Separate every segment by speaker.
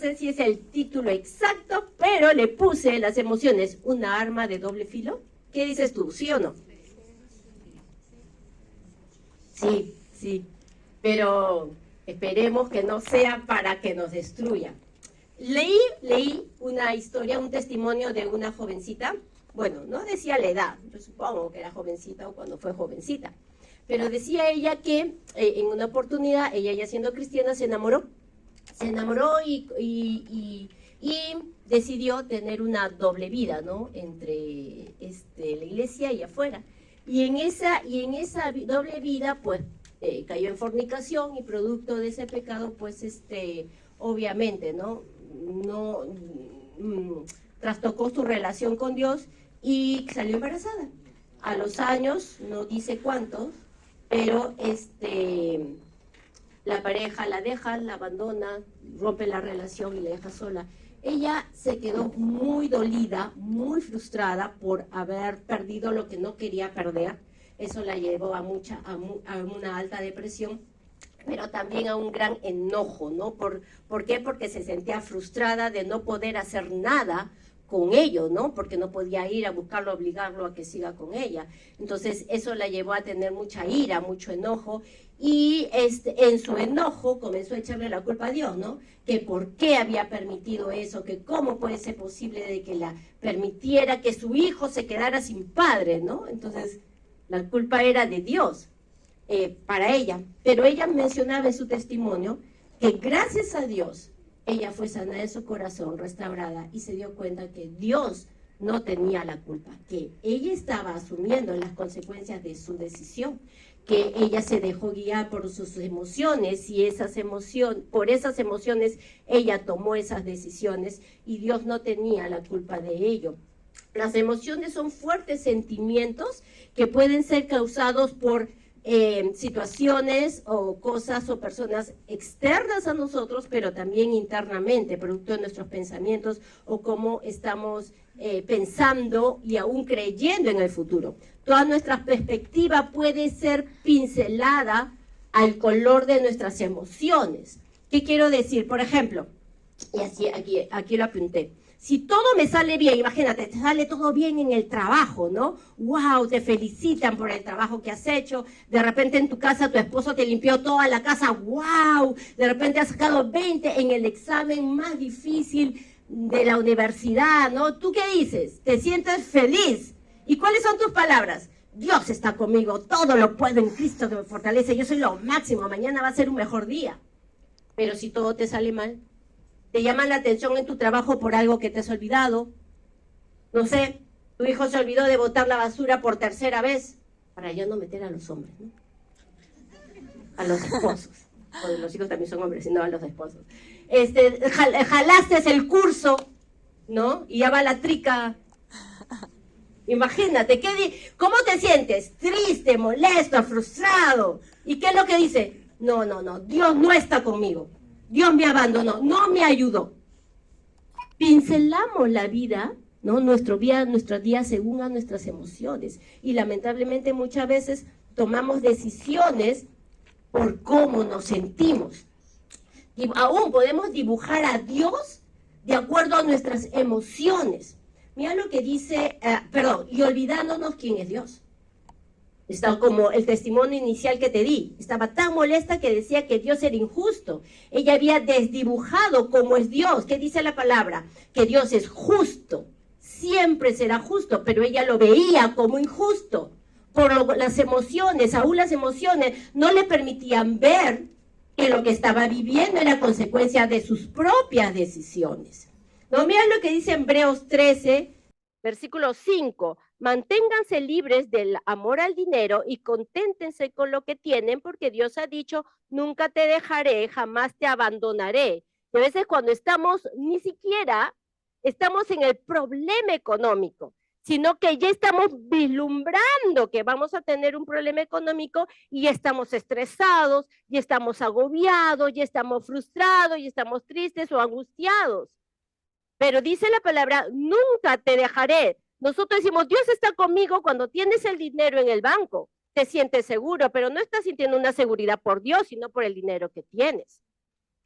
Speaker 1: sé si es el título exacto, pero le puse las emociones, una arma de doble filo. ¿Qué dices tú, sí o no? Sí, sí, pero esperemos que no sea para que nos destruya. Leí una historia, un testimonio de una jovencita. Bueno, no decía la edad, yo supongo que era jovencita o cuando fue jovencita, pero decía ella que en una oportunidad, ella ya siendo cristiana, se enamoró y decidió tener una doble vida, ¿no? Entre la iglesia y afuera. Y en esa doble vida, pues, cayó en fornicación y producto de ese pecado, pues, obviamente, ¿no? No trastocó su relación con Dios y salió embarazada. A los años, no dice cuántos, pero la pareja la deja, la abandona, rompe la relación y la deja sola. Ella se quedó muy dolida, muy frustrada por haber perdido lo que no quería perder. Eso la llevó a una alta depresión, pero también a un gran enojo, ¿no? ¿Por qué? Porque se sentía frustrada de no poder hacer nada con ello, ¿no? Porque no podía ir a buscarlo, obligarlo a que siga con ella. Entonces eso la llevó a tener mucha ira, mucho enojo, y en su enojo comenzó a echarle la culpa a Dios, ¿no? Que por qué había permitido eso, que cómo puede ser posible de que la permitiera que su hijo se quedara sin padre, ¿no? Entonces la culpa era de Dios para ella. Pero ella mencionaba en su testimonio que gracias a Dios ella fue sana de su corazón, restaurada, y se dio cuenta que Dios no tenía la culpa, que ella estaba asumiendo las consecuencias de su decisión, que ella se dejó guiar por sus emociones y por esas emociones ella tomó esas decisiones y Dios no tenía la culpa de ello. Las emociones son fuertes sentimientos que pueden ser causados por situaciones o cosas o personas externas a nosotros, pero también internamente, producto de nuestros pensamientos o cómo estamos pensando y aún creyendo en el futuro. Toda nuestra perspectiva puede ser pincelada al color de nuestras emociones. ¿Qué quiero decir? Por ejemplo, y así aquí lo apunté. Si todo me sale bien, imagínate, te sale todo bien en el trabajo, ¿no? ¡Wow! Te felicitan por el trabajo que has hecho. De repente en tu casa tu esposo te limpió toda la casa. ¡Wow! De repente has sacado 20 en el examen más difícil de la universidad, ¿no? ¿Tú qué dices? Te sientes feliz. ¿Y cuáles son tus palabras? Dios está conmigo, todo lo puedo en Cristo que me fortalece. Yo soy lo máximo, mañana va a ser un mejor día. Pero si todo te sale mal, te llaman la atención en tu trabajo por algo que te has olvidado. No sé, tu hijo se olvidó de botar la basura por tercera vez, para ya no meter a los hombres, ¿no? A los esposos. O los hijos también son hombres, sino a los esposos. Jalaste el curso, ¿no? Y ya va la trica. Imagínate, ¿cómo te sientes? Triste, molesto, frustrado. ¿Y qué es lo que dice? No, Dios no está conmigo. Dios me abandonó, no me ayudó. Pincelamos la vida, ¿no? Nuestro día según a nuestras emociones. Y lamentablemente muchas veces tomamos decisiones por cómo nos sentimos. Y aún podemos dibujar a Dios de acuerdo a nuestras emociones. Mira lo que dice, y olvidándonos quién es Dios. Está como el testimonio inicial que te di. Estaba tan molesta que decía que Dios era injusto. Ella había desdibujado cómo es Dios. ¿Qué dice la palabra? Que Dios es justo. Siempre será justo, pero ella lo veía como injusto. Las emociones, aún las emociones, no le permitían ver que lo que estaba viviendo era consecuencia de sus propias decisiones. No, mira lo que dice Hebreos 13, versículo 5. Manténganse libres del amor al dinero y conténtense con lo que tienen, porque Dios ha dicho, nunca te dejaré, jamás te abandonaré. Y a veces cuando ni siquiera estamos en el problema económico, sino que ya estamos vislumbrando que vamos a tener un problema económico y ya estamos estresados, ya estamos agobiados, ya estamos frustrados, ya estamos tristes o angustiados. Pero dice la palabra, nunca te dejaré. Nosotros decimos, Dios está conmigo cuando tienes el dinero en el banco. Te sientes seguro, pero no estás sintiendo una seguridad por Dios, sino por el dinero que tienes.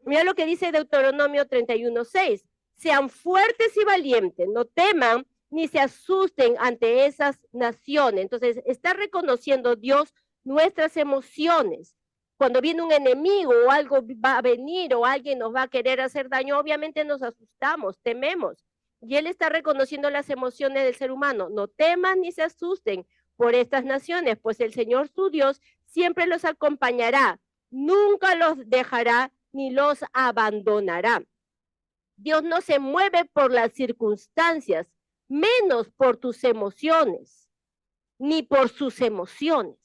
Speaker 2: Mira lo que dice Deuteronomio 31:6. Sean fuertes y valientes, no teman ni se asusten ante esas naciones. Entonces, está reconociendo Dios nuestras emociones. Cuando viene un enemigo o algo va a venir o alguien nos va a querer hacer daño, obviamente nos asustamos, tememos. Y Él está reconociendo las emociones del ser humano. No teman ni se asusten por estas naciones, pues el Señor su Dios siempre los acompañará, nunca los dejará ni los abandonará. Dios no se mueve por las circunstancias, menos por tus emociones, ni por sus emociones.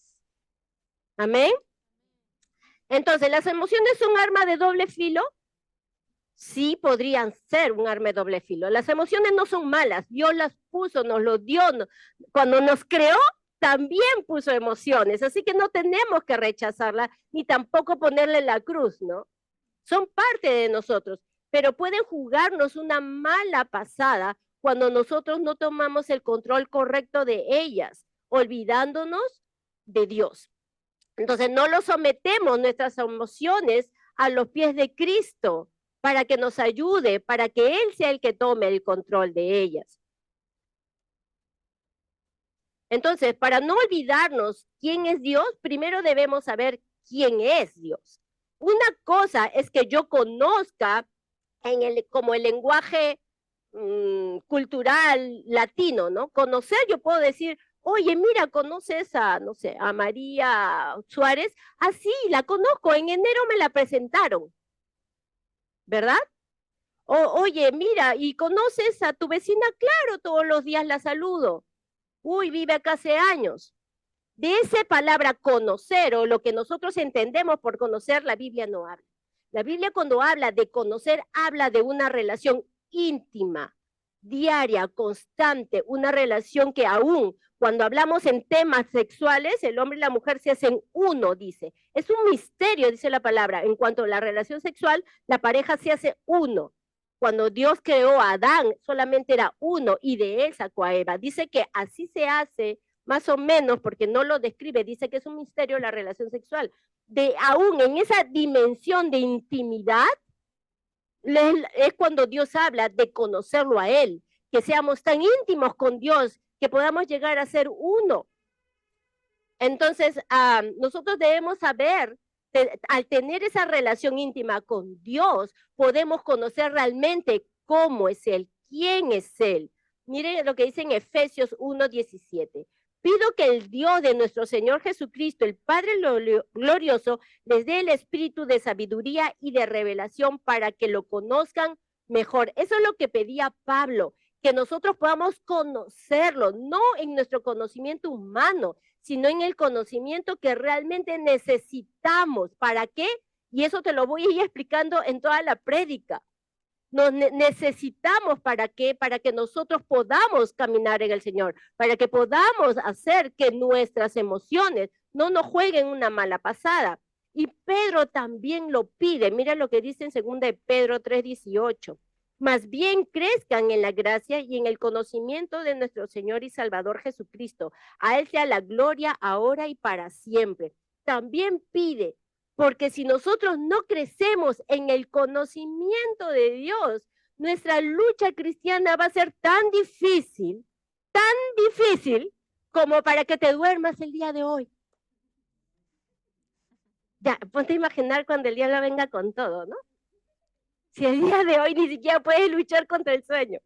Speaker 2: Amén. Entonces, ¿las emociones son arma de doble filo? Sí, podrían ser un arma de doble filo. Las emociones no son malas, Dios las puso, nos lo dio. Cuando nos creó, también puso emociones, así que no tenemos que rechazarlas, ni tampoco ponerle la cruz, ¿no? Son parte de nosotros, pero pueden jugarnos una mala pasada cuando nosotros no tomamos el control correcto de ellas, olvidándonos de Dios. Entonces no lo sometemos nuestras emociones a los pies de Cristo para que nos ayude, para que Él sea el que tome el control de ellas. Entonces, para no olvidarnos quién es Dios, primero debemos saber quién es Dios. Una cosa es que yo conozca como el lenguaje cultural latino, ¿no? Conocer, yo puedo decir, oye, mira, ¿conoces a, no sé, a María Suárez? Ah, sí, la conozco, en enero me la presentaron, ¿verdad? Oye, mira, ¿y conoces a tu vecina? Claro, todos los días la saludo. Uy, vive acá hace años. De esa palabra conocer o lo que nosotros entendemos por conocer, la Biblia no habla. La Biblia cuando habla de conocer, habla de una relación íntima, diaria, constante, una relación que aún cuando hablamos en temas sexuales, el hombre y la mujer se hacen uno, dice. Es un misterio, dice la palabra. En cuanto a la relación sexual, la pareja se hace uno. Cuando Dios creó a Adán, solamente era uno y de él sacó a Eva. Dice que así se hace más o menos, porque no lo describe, dice que es un misterio la relación sexual. De aún en esa dimensión de intimidad, es cuando Dios habla de conocerlo a Él, que seamos tan íntimos con Dios que podamos llegar a ser uno. Entonces, nosotros debemos saber, al tener esa relación íntima con Dios, podemos conocer realmente cómo es Él, quién es Él. Miren lo que dice en Efesios 1:17. Pido que el Dios de nuestro Señor Jesucristo, el Padre glorioso, les dé el espíritu de sabiduría y de revelación para que lo conozcan mejor. Eso es lo que pedía Pablo, que nosotros podamos conocerlo, no en nuestro conocimiento humano, sino en el conocimiento que realmente necesitamos. ¿Para qué? Y eso te lo voy a ir explicando en toda la prédica. Nos necesitamos para qué, para que nosotros podamos caminar en el Señor, para que podamos hacer que nuestras emociones no nos jueguen una mala pasada. Y Pedro también lo pide, mira lo que dice en 2 de Pedro 3:18. Más bien crezcan en la gracia y en el conocimiento de nuestro Señor y Salvador Jesucristo. A Él sea la gloria ahora y para siempre. También pide, porque si nosotros no crecemos en el conocimiento de Dios, nuestra lucha cristiana va a ser tan difícil como para que te duermas el día de hoy. Ya, ponte a imaginar cuando el diablo venga con todo, ¿no? Si el día de hoy ni siquiera puedes luchar contra el sueño.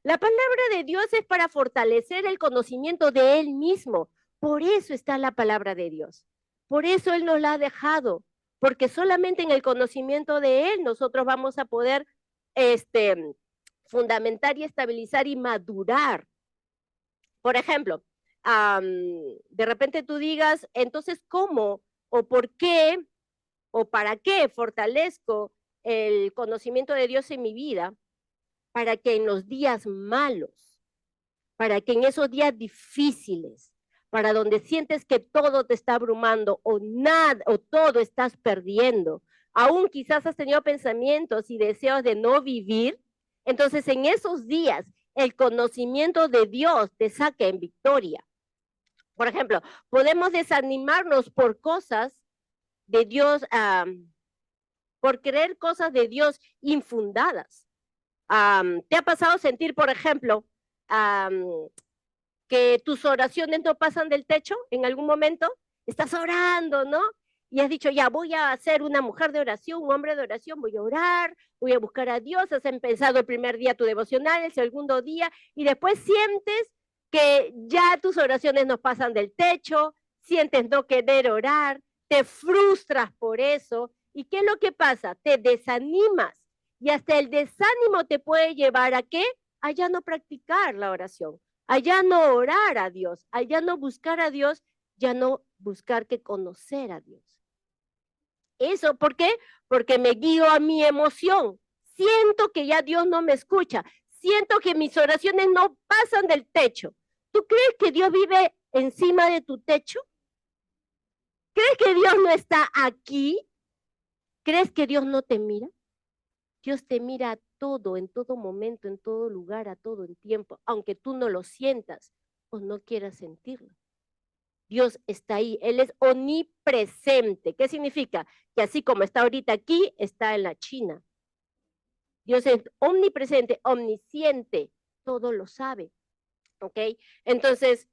Speaker 2: La palabra de Dios es para fortalecer el conocimiento de Él mismo. Por eso está la palabra de Dios. Por eso Él nos la ha dejado. Porque solamente en el conocimiento de Él nosotros vamos a poder fundamentar y estabilizar y madurar. Por ejemplo, de repente tú digas, entonces, ¿cómo o por qué o para qué fortalezco el conocimiento de Dios en mi vida? Para que en los días malos, para que en esos días difíciles, para donde sientes que todo te está abrumando o nada o todo estás perdiendo, aún quizás has tenido pensamientos y deseos de no vivir, entonces en esos días el conocimiento de Dios te saca en victoria. Por ejemplo, podemos desanimarnos por cosas de Dios por creer cosas de Dios infundadas. ¿Te ha pasado sentir, por ejemplo, que tus oraciones no pasan del techo en algún momento? Estás orando, ¿no? Y has dicho, ya, voy a ser una mujer de oración, un hombre de oración, voy a orar, voy a buscar a Dios, has empezado el primer día tu devocional, el segundo día, y después sientes que ya tus oraciones no pasan del techo, sientes no querer orar, te frustras por eso, ¿y qué es lo que pasa? Te desanimas, y hasta el desánimo te puede llevar ¿a qué? A ya no practicar la oración, a ya no orar a Dios, a ya no buscar a Dios, ya no buscar que conocer a Dios. Eso, ¿por qué? Porque me guío a mi emoción. Siento que ya Dios no me escucha. Siento que mis oraciones no pasan del techo. ¿Tú crees que Dios vive encima de tu techo? ¿Crees que Dios no está aquí? ¿Crees que Dios no te mira? Dios te mira a todo, en todo momento, en todo lugar, a todo en tiempo, aunque tú no lo sientas o no quieras sentirlo. Dios está ahí, Él es omnipresente. ¿Qué significa? Que así como está ahorita aquí, está en la China. Dios es omnipresente, omnisciente, todo lo sabe. ¿Ok? Entonces,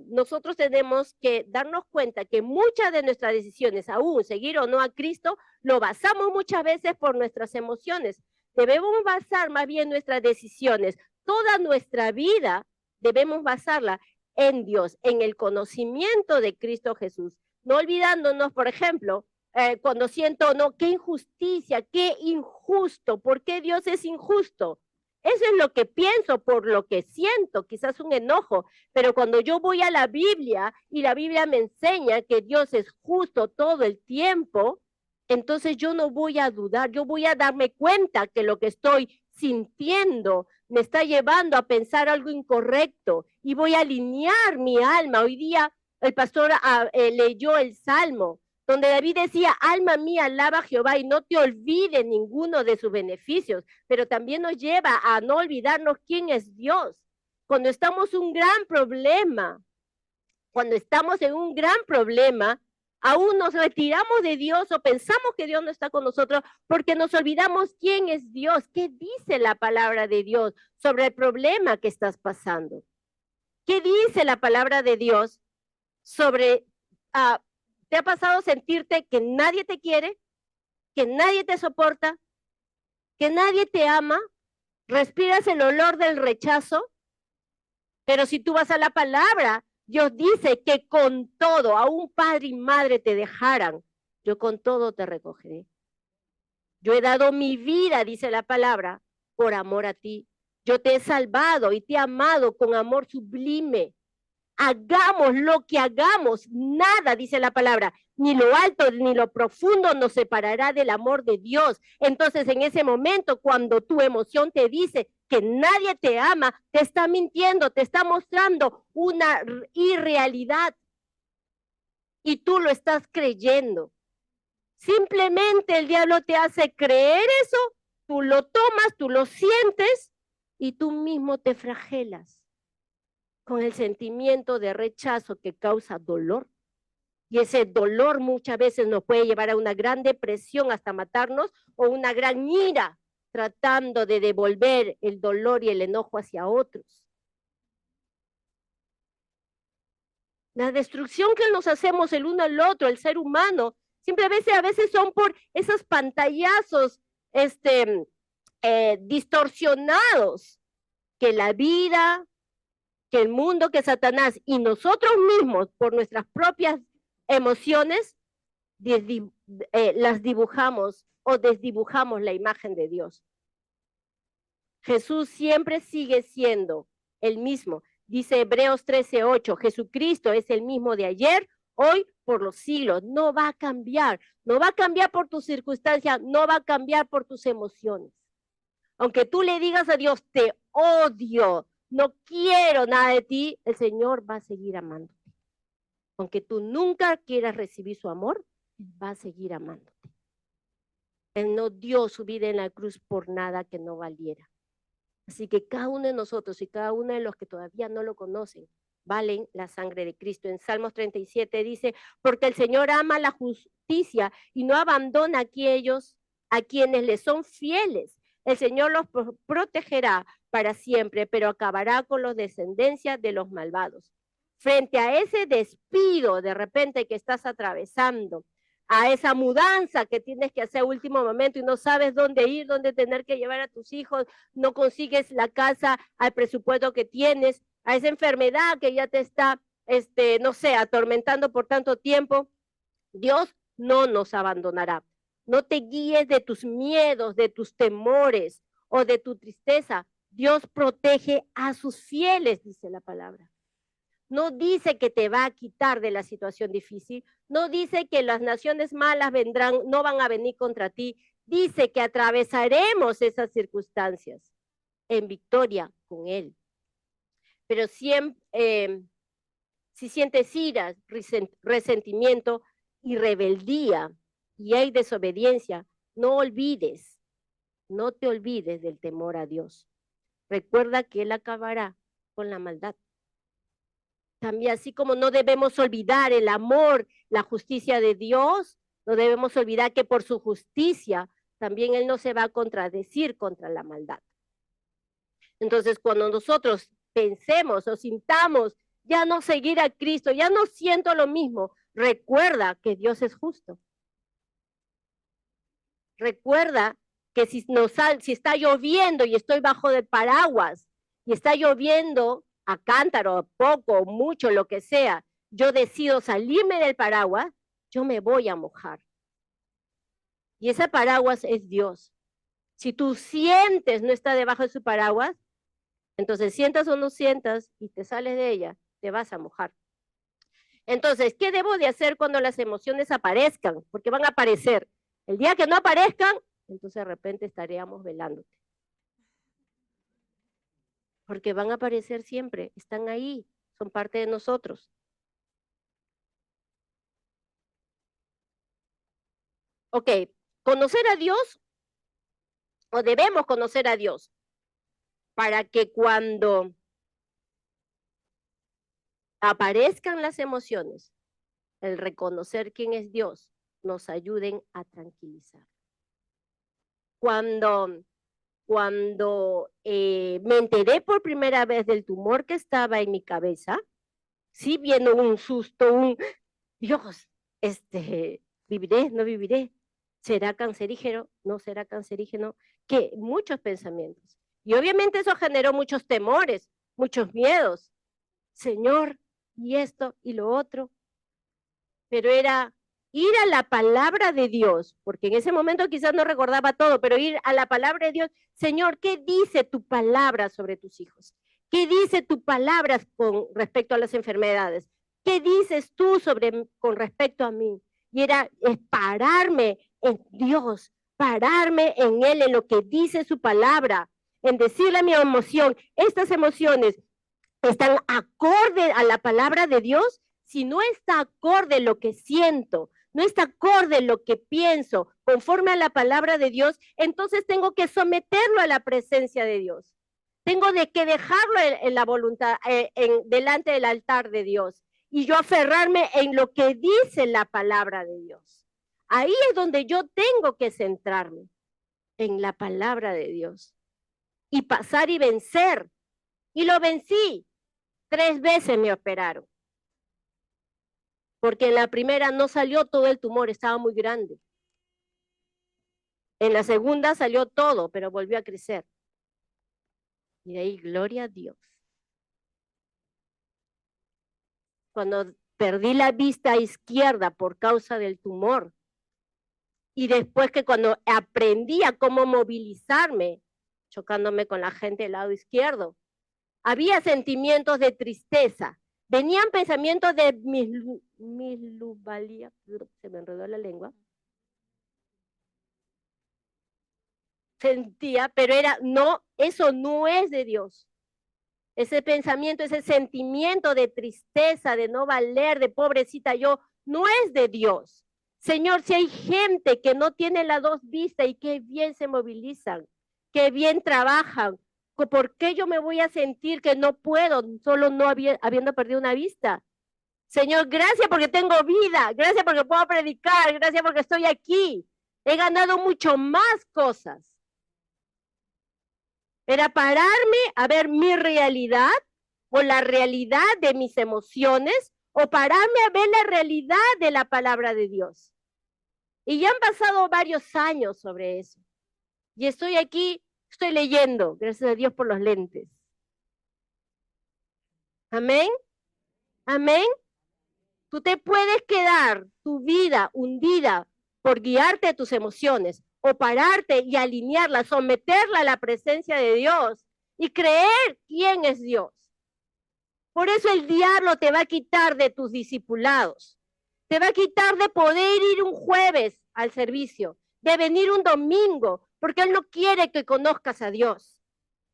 Speaker 2: nosotros tenemos que darnos cuenta que muchas de nuestras decisiones, aún seguir o no a Cristo, lo basamos muchas veces por nuestras emociones. Debemos basar más bien nuestras decisiones, toda nuestra vida debemos basarla en Dios, en el conocimiento de Cristo Jesús. No olvidándonos, por ejemplo, cuando siento, no, qué injusticia, qué injusto, ¿por qué Dios es injusto? Eso es lo que pienso, por lo que siento, quizás un enojo, pero cuando yo voy a la Biblia y la Biblia me enseña que Dios es justo todo el tiempo, entonces yo no voy a dudar, yo voy a darme cuenta que lo que estoy sintiendo me está llevando a pensar algo incorrecto y voy a alinear mi alma. Hoy día el pastor leyó el Salmo, donde David decía, alma mía, alaba a Jehová y no te olvides ninguno de sus beneficios, pero también nos lleva a no olvidarnos quién es Dios. Cuando estamos en un gran problema, aún nos retiramos de Dios o pensamos que Dios no está con nosotros porque nos olvidamos quién es Dios, qué dice la palabra de Dios sobre el problema que estás pasando. ¿Qué dice la palabra de Dios sobre... ¿Te ha pasado sentirte que nadie te quiere, que nadie te soporta, que nadie te ama? ¿Respiras el olor del rechazo? Pero si tú vas a la palabra, Dios dice que con todo, aún padre y madre te dejaran, yo con todo te recogeré. Yo he dado mi vida, dice la palabra, por amor a ti. Yo te he salvado y te he amado con amor sublime. Hagamos lo que hagamos, nada, dice la palabra, ni lo alto ni lo profundo nos separará del amor de Dios. Entonces, en ese momento, cuando tu emoción te dice que nadie te ama, te está mintiendo, te está mostrando una irrealidad y tú lo estás creyendo. Simplemente el diablo te hace creer eso, tú lo tomas, tú lo sientes y tú mismo te flagelas con el sentimiento de rechazo que causa dolor. Y ese dolor muchas veces nos puede llevar a una gran depresión hasta matarnos o una gran ira tratando de devolver el dolor y el enojo hacia otros. La destrucción que nos hacemos el uno al otro, el ser humano, simplemente a veces son por esos pantallazos distorsionados que la vida, que el mundo, que Satanás y nosotros mismos por nuestras propias emociones las dibujamos o desdibujamos la imagen de Dios. Jesús siempre sigue siendo el mismo. Dice Hebreos 13:8, Jesucristo es el mismo de ayer, hoy, por los siglos. No va a cambiar. No va a cambiar por tus circunstancias, no va a cambiar por tus emociones. Aunque tú le digas a Dios, te odio, no quiero nada de ti, el Señor va a seguir amándote. Aunque tú nunca quieras recibir su amor, va a seguir amándote. Él no dio su vida en la cruz por nada que no valiera. Así que cada uno de nosotros y cada uno de los que todavía no lo conocen, valen la sangre de Cristo. En Salmos 37 dice, porque el Señor ama la justicia y no abandona a aquellos a quienes le son fieles. El Señor los protegerá para siempre, pero acabará con los descendencias de los malvados. Frente a ese despido de repente que estás atravesando, a esa mudanza que tienes que hacer a último momento y no sabes dónde ir, dónde tener que llevar a tus hijos, no consigues la casa al presupuesto que tienes, a esa enfermedad que ya te está, no sé, atormentando por tanto tiempo, Dios no nos abandonará. No te guíes de tus miedos, de tus temores o de tu tristeza. Dios protege a sus fieles, dice la palabra. No dice que te va a quitar de la situación difícil. No dice que las naciones malas vendrán, no van a venir contra ti. Dice que atravesaremos esas circunstancias en victoria con Él. Pero siempre, si sientes ira, resentimiento y rebeldía y hay desobediencia, no te olvides del temor a Dios. Recuerda que Él acabará con la maldad. También, así como no debemos olvidar el amor, la justicia de Dios, no debemos olvidar que por su justicia también Él no se va a contradecir contra la maldad. Entonces, cuando nosotros pensemos o sintamos ya no seguir a Cristo, ya no siento lo mismo, recuerda que Dios es justo. Recuerda que si está lloviendo y estoy bajo del paraguas y está lloviendo a cántaro, poco, mucho, lo que sea, yo decido salirme del paraguas, yo me voy a mojar. Y ese paraguas es Dios. Si tú sientes no está debajo de su paraguas, entonces sientas o no sientas y te sales de ella, te vas a mojar. Entonces, ¿qué debo de hacer cuando las emociones aparezcan? Porque van a aparecer. El día que no aparezcan, entonces de repente estaríamos velándote. Porque van a aparecer siempre, están ahí, son parte de nosotros. Ok, conocer a Dios, o debemos conocer a Dios, para que cuando aparezcan las emociones, el reconocer quién es Dios, nos ayuden a tranquilizar. Cuando me enteré por primera vez del tumor que estaba en mi cabeza, sí viendo un susto, Dios, viviré, no viviré, será cancerígeno, no será cancerígeno, que muchos pensamientos. Y obviamente eso generó muchos temores, muchos miedos. Señor, y esto y lo otro. Pero era ir a la palabra de Dios, porque en ese momento quizás no recordaba todo, pero ir a la palabra de Dios. Señor, ¿qué dice tu palabra sobre tus hijos? ¿Qué dice tu palabra con respecto a las enfermedades? ¿Qué dices tú con respecto a mí? Y es pararme en Dios, pararme en Él, en lo que dice su palabra, en decirle a mi emoción, estas emociones están acorde a la palabra de Dios. Si no está acorde lo que siento, no está acorde lo que pienso, conforme a la palabra de Dios, entonces tengo que someterlo a la presencia de Dios. Tengo que dejarlo en la voluntad, delante del altar de Dios. Y yo aferrarme en lo que dice la palabra de Dios. Ahí es donde yo tengo que centrarme, en la palabra de Dios. Y pasar y vencer. Y lo vencí. 3 veces me operaron. Porque en la primera no salió todo el tumor, estaba muy grande. En la segunda salió todo, pero volvió a crecer. Y de ahí, gloria a Dios. Cuando perdí la vista izquierda por causa del tumor, y después que cuando aprendí a cómo movilizarme, chocándome con la gente del lado izquierdo, había sentimientos de tristeza, venían pensamientos de minusvalía, se me enredó la lengua, sentía, pero eso no es de Dios. Ese pensamiento, ese sentimiento de tristeza, de no valer, de pobrecita yo, no es de Dios. Señor, si hay gente que no tiene las 2 vistas y que bien se movilizan, que bien trabajan, ¿por qué yo me voy a sentir que no puedo, solo no habiendo perdido una vista? Señor, gracias porque tengo vida, gracias porque puedo predicar, gracias porque estoy aquí. He ganado mucho más cosas. Era pararme a ver mi realidad o la realidad de mis emociones o pararme a ver la realidad de la palabra de Dios. Y ya han pasado varios años sobre eso. Y estoy aquí, estoy leyendo, gracias a Dios por los lentes. Amén. Amén. Tú te puedes quedar tu vida hundida por guiarte a tus emociones o pararte y alinearla, someterla a la presencia de Dios y creer quién es Dios. Por eso el diablo te va a quitar de tus discipulados. Te va a quitar de poder ir un jueves al servicio, de venir un domingo, porque él no quiere que conozcas a Dios.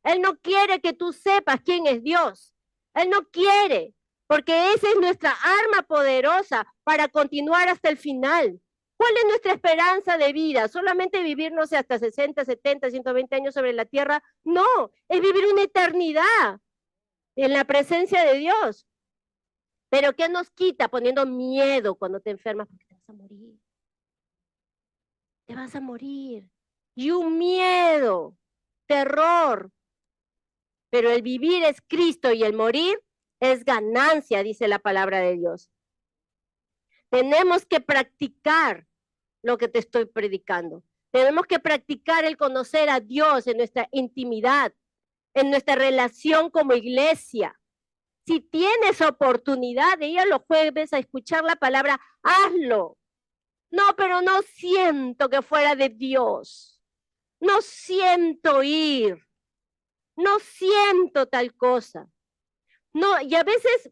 Speaker 2: Él no quiere que tú sepas quién es Dios. Él no quiere, porque esa es nuestra arma poderosa para continuar hasta el final. ¿Cuál es nuestra esperanza de vida? ¿Solamente vivir, no sé, hasta 60, 70, 120 años sobre la tierra? No, es vivir una eternidad en la presencia de Dios. Pero ¿qué nos quita poniendo miedo cuando te enfermas? Porque te vas a morir. Te vas a morir. Y un miedo, terror. Pero el vivir es Cristo y el morir es ganancia, dice la palabra de Dios. Tenemos que practicar lo que te estoy predicando. Tenemos que practicar el conocer a Dios en nuestra intimidad, en nuestra relación como iglesia. Si tienes oportunidad de ir a los jueves a escuchar la palabra, hazlo. No, pero no siento que fuera de Dios. No siento ir. No siento tal cosa. No, y a veces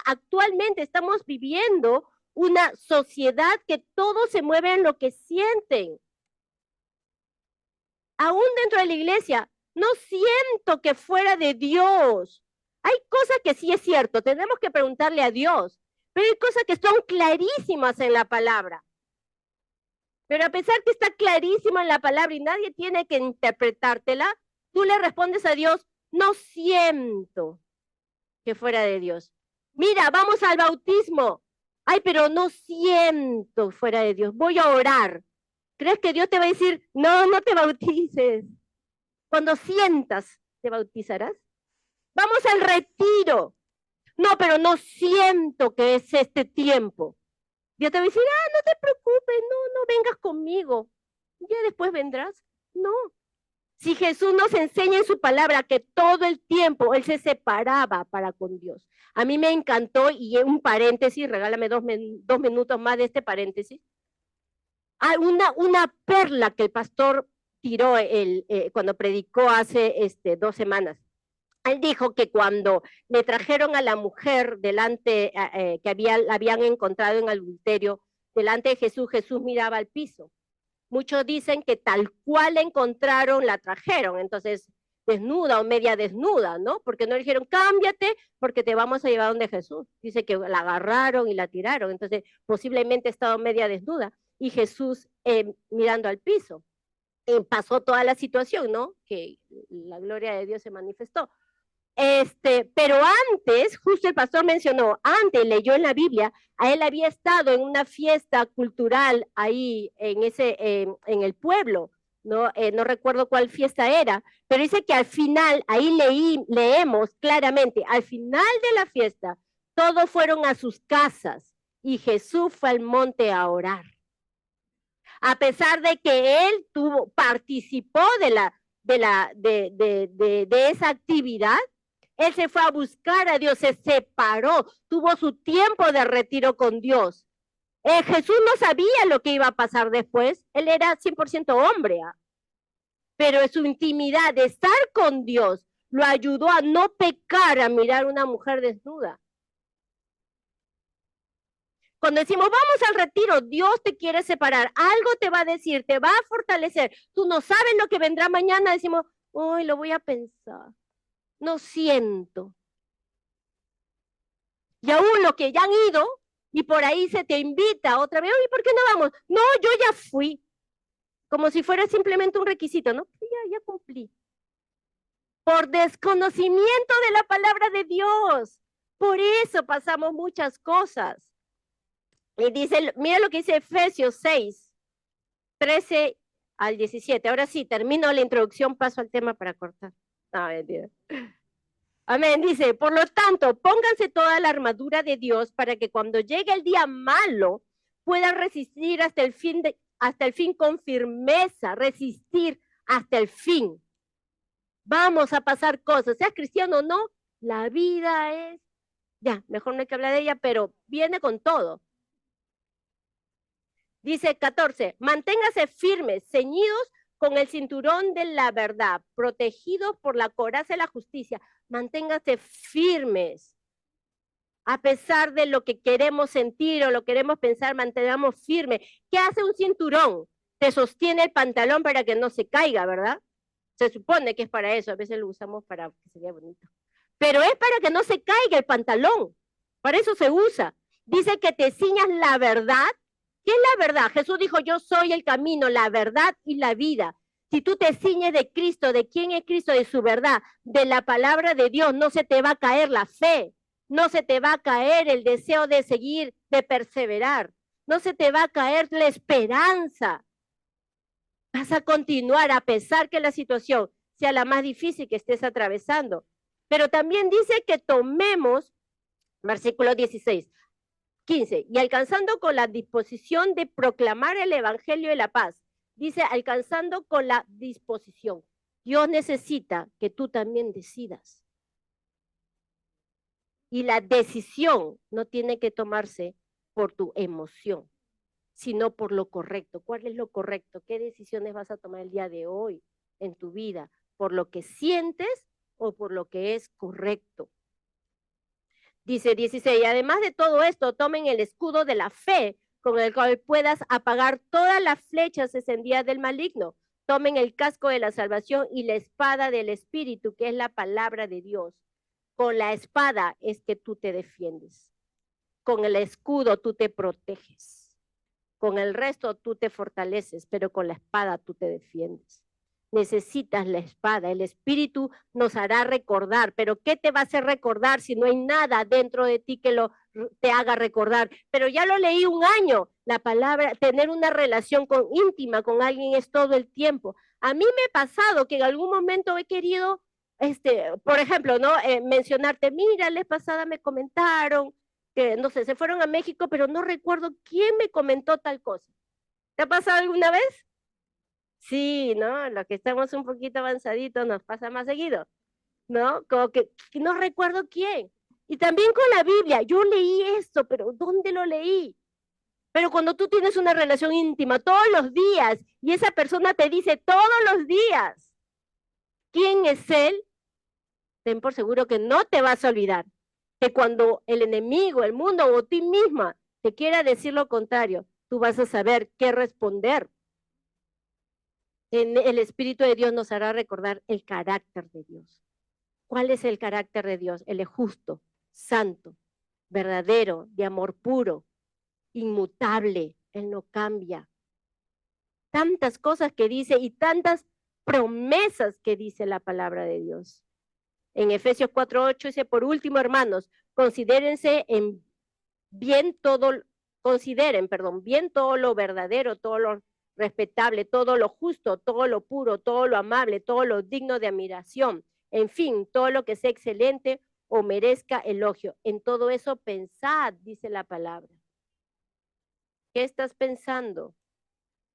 Speaker 2: actualmente estamos viviendo una sociedad que todo se mueve en lo que sienten. Aún dentro de la iglesia, no siento que fuera de Dios. Hay cosas que sí es cierto, tenemos que preguntarle a Dios, pero hay cosas que son clarísimas en la palabra. Pero a pesar que está clarísima en la palabra y nadie tiene que interpretártela, tú le respondes a Dios, no siento que fuera de Dios. Mira, vamos al bautismo. Ay, pero no siento fuera de Dios. Voy a orar. ¿Crees que Dios te va a decir, no, no te bautices? Cuando sientas, te bautizarás. Vamos al retiro. No, pero no siento que es este tiempo. Dios te va a decir, no te preocupes, no vengas conmigo. Ya después vendrás. No. Si Jesús nos enseña en su palabra que todo el tiempo Él se separaba para con Dios. A mí me encantó, y un paréntesis, regálame dos minutos más de este paréntesis. Hay una perla que el pastor tiró cuando predicó hace 2 semanas. Él dijo que cuando le trajeron a la mujer delante, que la habían encontrado en adulterio, delante de Jesús, Jesús miraba al piso. Muchos dicen que tal cual la encontraron, la trajeron, entonces desnuda o media desnuda, ¿no? Porque no le dijeron, cámbiate, porque te vamos a llevar donde Jesús. Dice que la agarraron y la tiraron, entonces posiblemente estaba media desnuda. Y Jesús mirando al piso. Pasó toda la situación, ¿no? Que la gloria de Dios se manifestó. Pero antes, justo el pastor mencionó, antes leyó en la Biblia, a él había estado en una fiesta cultural ahí en el pueblo, ¿no? No recuerdo cuál fiesta era, pero dice que al final, ahí leemos claramente, al final de la fiesta, todos fueron a sus casas y Jesús fue al monte a orar. A pesar de que él participó de esa actividad, él se fue a buscar a Dios, se separó, tuvo su tiempo de retiro con Dios. Jesús no sabía lo que iba a pasar después, él era 100% hombre, pero su intimidad de estar con Dios lo ayudó a no pecar a mirar a una mujer desnuda. Cuando decimos, vamos al retiro, Dios te quiere separar, algo te va a decir, te va a fortalecer. Tú no sabes lo que vendrá mañana, decimos, uy, lo voy a pensar. No siento. Y aún los que ya han ido, y por ahí se te invita otra vez, oye, ¿por qué no vamos? No, yo ya fui. Como si fuera simplemente un requisito, ¿no? Ya cumplí. Por desconocimiento de la palabra de Dios. Por eso pasamos muchas cosas. Y dice, mira lo que dice Efesios 6. 13 al 17. Ahora sí, termino la introducción, paso al tema para cortar. No, mentira. Amén, dice, por lo tanto, pónganse toda la armadura de Dios para que cuando llegue el día malo puedan resistir hasta el fin con firmeza, resistir hasta el fin. Vamos a pasar cosas, seas cristiano o no, la vida es, ya, mejor no hay que hablar de ella, pero viene con todo. Dice 14, manténgase firmes, ceñidos con el cinturón de la verdad, protegidos por la coraza de la justicia. Manténgase firmes. A pesar de lo que queremos sentir o lo queremos pensar, mantengamos firmes. ¿Qué hace un cinturón? Te sostiene el pantalón para que no se caiga, ¿verdad? Se supone que es para eso, a veces lo usamos para que se vea bonito. Pero es para que no se caiga el pantalón. Para eso se usa. Dice que te ciñas la verdad. ¿Qué es la verdad? Jesús dijo, yo soy el camino, la verdad y la vida. Si tú te ciñes de Cristo, de quién es Cristo, de su verdad, de la palabra de Dios, no se te va a caer la fe, no se te va a caer el deseo de seguir, de perseverar, no se te va a caer la esperanza. Vas a continuar a pesar que la situación sea la más difícil que estés atravesando. Pero también dice que tomemos, versículo 16, 15, y alcanzando con la disposición de proclamar el evangelio de la paz. Dice, alcanzando con la disposición. Dios necesita que tú también decidas. Y la decisión no tiene que tomarse por tu emoción, sino por lo correcto. ¿Cuál es lo correcto? ¿Qué decisiones vas a tomar el día de hoy en tu vida? ¿Por lo que sientes o por lo que es correcto? Dice 16, además de todo esto, tomen el escudo de la fe, con el cual puedas apagar todas las flechas encendidas del maligno. Tomen el casco de la salvación y la espada del Espíritu, que es la palabra de Dios. Con la espada es que tú te defiendes. Con el escudo tú te proteges. Con el resto tú te fortaleces, pero con la espada tú te defiendes. Necesitas la espada, el Espíritu nos hará recordar, pero ¿qué te va a hacer recordar si no hay nada dentro de ti que te haga recordar? Pero ya lo leí un año, la palabra, tener una relación íntima con alguien es todo el tiempo. A mí me ha pasado que en algún momento he querido, por ejemplo, ¿no? Mencionarte, mira, la vez pasada me comentaron que, no sé, se fueron a México, pero no recuerdo quién me comentó tal cosa. ¿Te ha pasado alguna vez? Sí, ¿no? Los que estamos un poquito avanzaditos nos pasa más seguido, ¿no? Como que no recuerdo quién. Y también con la Biblia, yo leí esto, pero ¿dónde lo leí? Pero cuando tú tienes una relación íntima todos los días y esa persona te dice todos los días quién es él, ten por seguro que no te vas a olvidar. Que cuando el enemigo, el mundo o ti misma te quiera decir lo contrario, tú vas a saber qué responder. El Espíritu de Dios nos hará recordar el carácter de Dios. ¿Cuál es el carácter de Dios? Él es justo, santo, verdadero, de amor puro, inmutable, Él no cambia. Tantas cosas que dice y tantas promesas que dice la palabra de Dios. En Efesios 4:8 dice, por último, hermanos, consideren bien todo lo verdadero, todo lo respetable, todo lo justo, todo lo puro, todo lo amable, todo lo digno de admiración, en fin, todo lo que sea excelente o merezca elogio. En todo eso pensad, dice la palabra. ¿Qué estás pensando?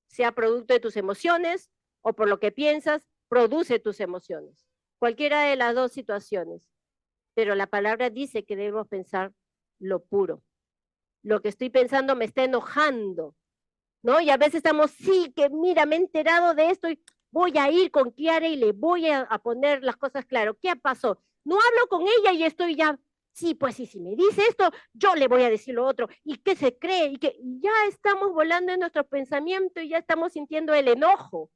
Speaker 2: Sea producto de tus emociones o por lo que piensas, produce tus emociones. Cualquiera de las dos situaciones. Pero la palabra dice que debemos pensar lo puro. Lo que estoy pensando me está enojando, ¿no? Y a veces estamos, sí, que mira, me he enterado de esto y voy a ir con Kiara y le voy a poner las cosas claras. ¿Qué pasó? No hablo con ella y estoy ya, sí, pues sí, si me dice esto, yo le voy a decir lo otro. ¿Y qué se cree? Y que ya estamos volando en nuestro pensamiento y ya estamos sintiendo el enojo,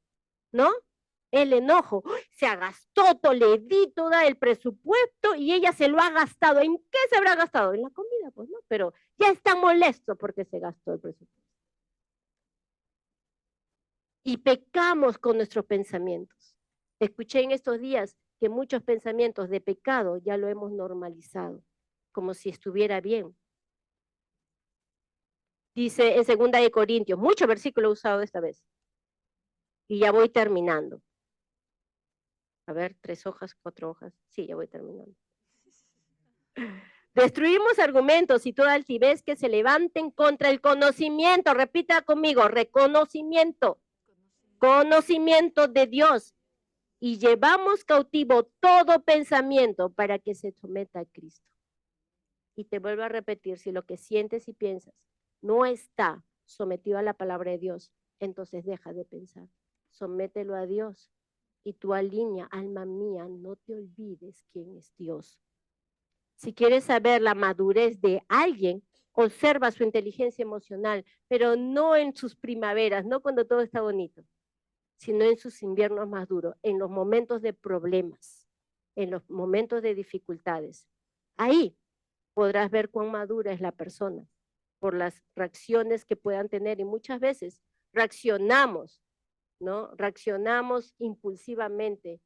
Speaker 2: ¿no? El enojo. Se ha gastado, le di todo el presupuesto y ella se lo ha gastado. ¿En qué se habrá gastado? En la comida, pues no, pero ya está molesto porque se gastó el presupuesto. Y pecamos con nuestros pensamientos. Escuché en estos días que muchos pensamientos de pecado ya lo hemos normalizado, como si estuviera bien. Dice en 2 Corintios, mucho versículo usado esta vez. Y ya voy terminando. A ver, 3 hojas, 4 hojas. Sí, ya voy terminando. Destruimos argumentos y toda altivez que se levanten contra el conocimiento. Repita conmigo, reconocimiento. Conocimiento de Dios. Y llevamos cautivo todo pensamiento para que se someta a Cristo. Y te vuelvo a repetir, si lo que sientes y piensas no está sometido a la palabra de Dios, entonces deja de pensar. Somételo a Dios. Y tú alinea, alma mía, no te olvides quién es Dios. Si quieres saber la madurez de alguien, observa su inteligencia emocional, pero no en sus primaveras, no cuando todo está bonito, sino en sus inviernos más duros, en los momentos de problemas, en los momentos de dificultades. Ahí podrás ver cuán madura es la persona por las reacciones que puedan tener, y muchas veces reaccionamos, ¿no? Reaccionamos impulsivamente,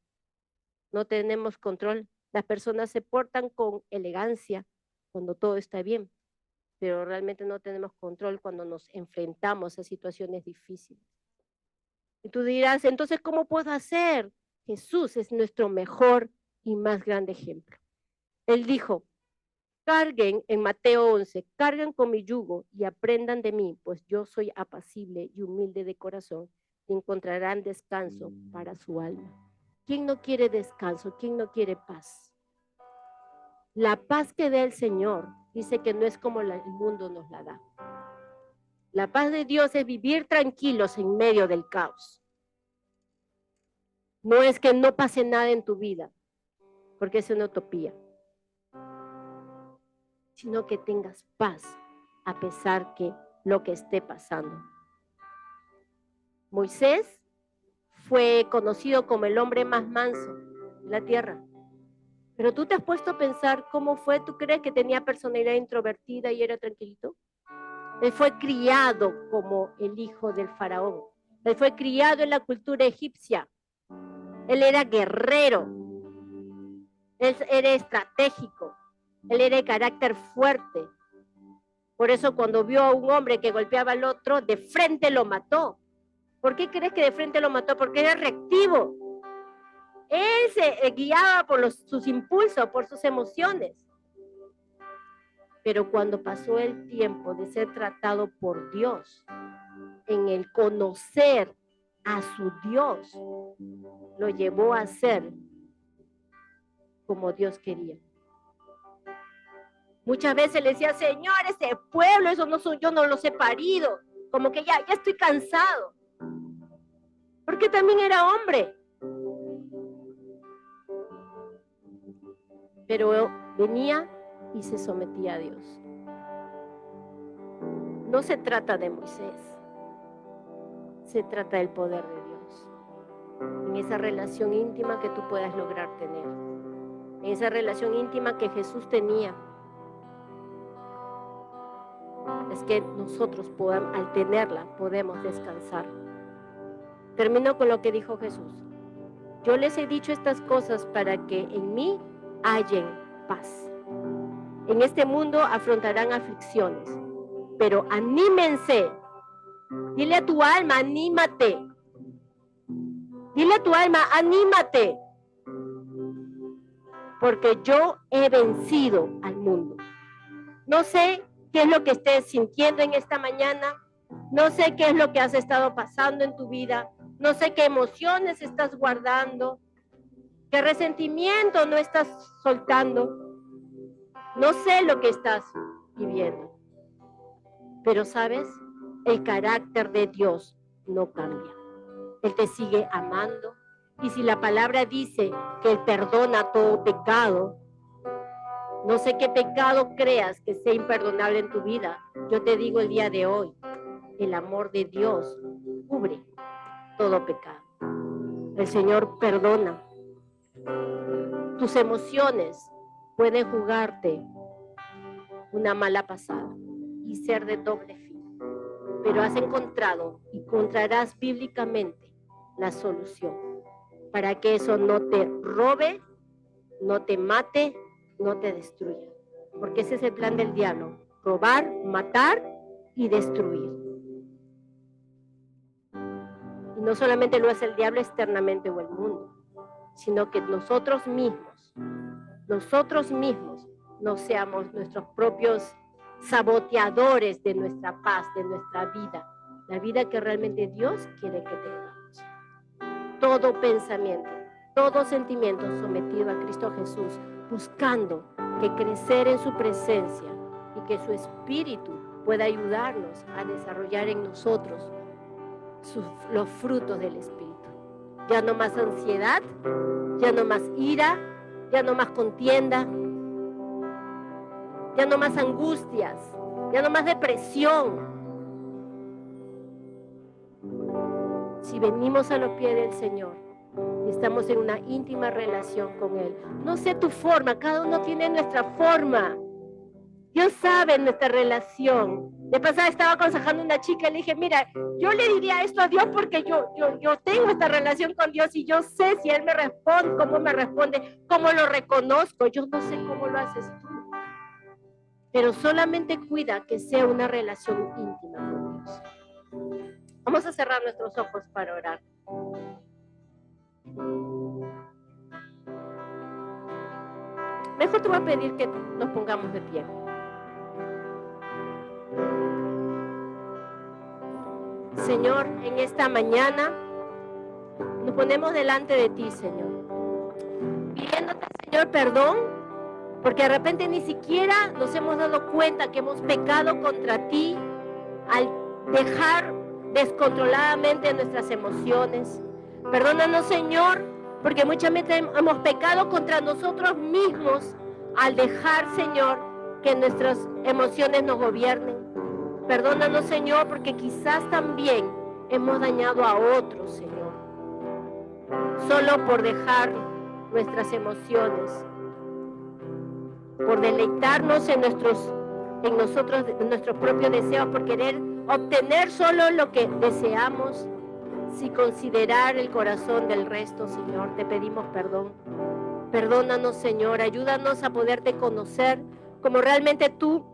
Speaker 2: no tenemos control. Las personas se portan con elegancia cuando todo está bien, pero realmente no tenemos control cuando nos enfrentamos a situaciones difíciles. Y tú dirás, entonces, ¿cómo puedo hacer? Jesús es nuestro mejor y más grande ejemplo. Él dijo, carguen en Mateo 11, carguen con mi yugo y aprendan de mí, pues yo soy apacible y humilde de corazón, y encontrarán descanso para su alma. ¿Quién no quiere descanso? ¿Quién no quiere paz? La paz que da el Señor dice que no es como el mundo nos la da. La paz de Dios es vivir tranquilos en medio del caos. No es que no pase nada en tu vida, porque es una utopía, sino que tengas paz a pesar que lo que esté pasando. Moisés fue conocido como el hombre más manso de la tierra. Pero tú te has puesto a pensar cómo fue. ¿Tú crees que tenía personalidad introvertida y era tranquilito? Él fue criado como el hijo del faraón. Él fue criado en la cultura egipcia. Él era guerrero. Él era estratégico. Él era de carácter fuerte. Por eso cuando vio a un hombre que golpeaba al otro, de frente lo mató. ¿Por qué crees que de frente lo mató? Porque era reactivo. Él se guiaba por sus impulsos, por sus emociones. Pero cuando pasó el tiempo de ser tratado por Dios, en el conocer a su Dios, lo llevó a ser como Dios quería. Muchas veces le decía, Señor, ese pueblo, eso no soy yo, no los he parido. Como que ya estoy cansado. Porque también era hombre. Pero venía y se sometía a Dios. No se trata de Moisés, se trata del poder de Dios, en esa relación íntima que tú puedas lograr tener, en esa relación íntima que Jesús tenía. Es que nosotros al tenerla podemos descansar. Termino con lo que dijo Jesús. Yo les he dicho estas cosas para que en mí hallen paz. En este mundo afrontarán aflicciones, pero anímense. Dile a tu alma, anímate. Dile a tu alma, anímate. Porque yo he vencido al mundo. No sé qué es lo que estés sintiendo en esta mañana. No sé qué es lo que has estado pasando en tu vida. No sé qué emociones estás guardando. Qué resentimiento no estás soltando. No sé lo que estás viviendo. Pero ¿sabes? El carácter de Dios no cambia. Él te sigue amando. Y si la palabra dice que Él perdona todo pecado, no sé qué pecado creas que sea imperdonable en tu vida. Yo te digo el día de hoy, el amor de Dios cubre todo pecado. El Señor perdona. Tus emociones pueden jugarte una mala pasada y ser de doble filo. Pero has encontrado y encontrarás bíblicamente la solución para que eso no te robe, no te mate, no te destruya. Porque ese es el plan del diablo: robar, matar y destruir. Y no solamente lo hace el diablo externamente o el mundo, sino que nosotros mismos no seamos nuestros propios saboteadores de nuestra paz, de nuestra vida, la vida que realmente Dios quiere que tengamos. Todo pensamiento, todo sentimiento sometido a Cristo Jesús, buscando que crecer en su presencia y que su Espíritu pueda ayudarnos a desarrollar en nosotros los frutos del Espíritu. Ya no más ansiedad, ya no más ira, ya no más contienda, ya no más angustias, ya no más depresión. Si venimos a los pies del Señor y estamos en una íntima relación con Él, no sé tu forma, cada uno tiene nuestra forma. Dios sabe nuestra relación. De pasada estaba aconsejando a una chica y le dije, mira, yo le diría esto a Dios porque yo tengo esta relación con Dios y yo sé si Él me responde, cómo lo reconozco. Yo no sé cómo lo haces tú. Pero solamente cuida que sea una relación íntima con Dios. Vamos a cerrar nuestros ojos para orar. Mejor te voy a pedir que nos pongamos de pie. Señor, en esta mañana nos ponemos delante de ti, Señor, pidiéndote, Señor, perdón, porque de repente ni siquiera nos hemos dado cuenta que hemos pecado contra ti al dejar descontroladamente nuestras emociones. Perdónanos, Señor, porque muchas veces hemos pecado contra nosotros mismos al dejar, Señor, que nuestras emociones nos gobiernen. Perdónanos, Señor, porque quizás también hemos dañado a otros, Señor, solo por dejar nuestras emociones, por deleitarnos en nuestros propios deseos, por querer obtener solo lo que deseamos, sin considerar el corazón del resto, Señor. Te pedimos perdón. Perdónanos, Señor, ayúdanos a poderte conocer como realmente tú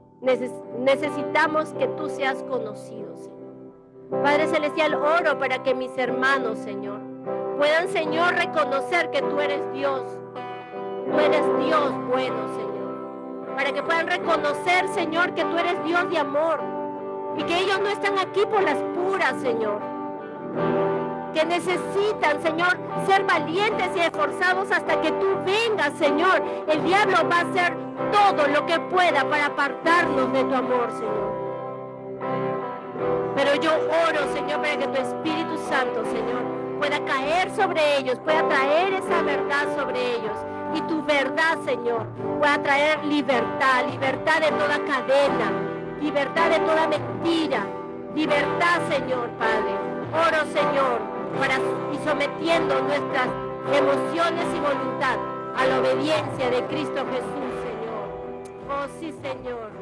Speaker 2: necesitamos que tú seas conocido, Señor. Padre Celestial, oro para que mis hermanos, Señor, puedan, Señor, reconocer que tú eres Dios. Tú eres Dios bueno, Señor. Para que puedan reconocer, Señor, que tú eres Dios de amor. Y que ellos no están aquí por las puras, Señor. Que necesitan, Señor, ser valientes y esforzados hasta que tú vengas, Señor. El diablo va a hacer todo lo que pueda para apartarnos de tu amor, Señor. Pero yo oro, Señor, para que tu Espíritu Santo, Señor, pueda caer sobre ellos, pueda traer esa verdad sobre ellos. Y tu verdad, Señor, pueda traer libertad, libertad de toda cadena, libertad de toda mentira, libertad, Señor, Padre. Oro, Señor, y sometiendo nuestras emociones y voluntad a la obediencia de Cristo Jesús, Señor. Oh, sí, Señor.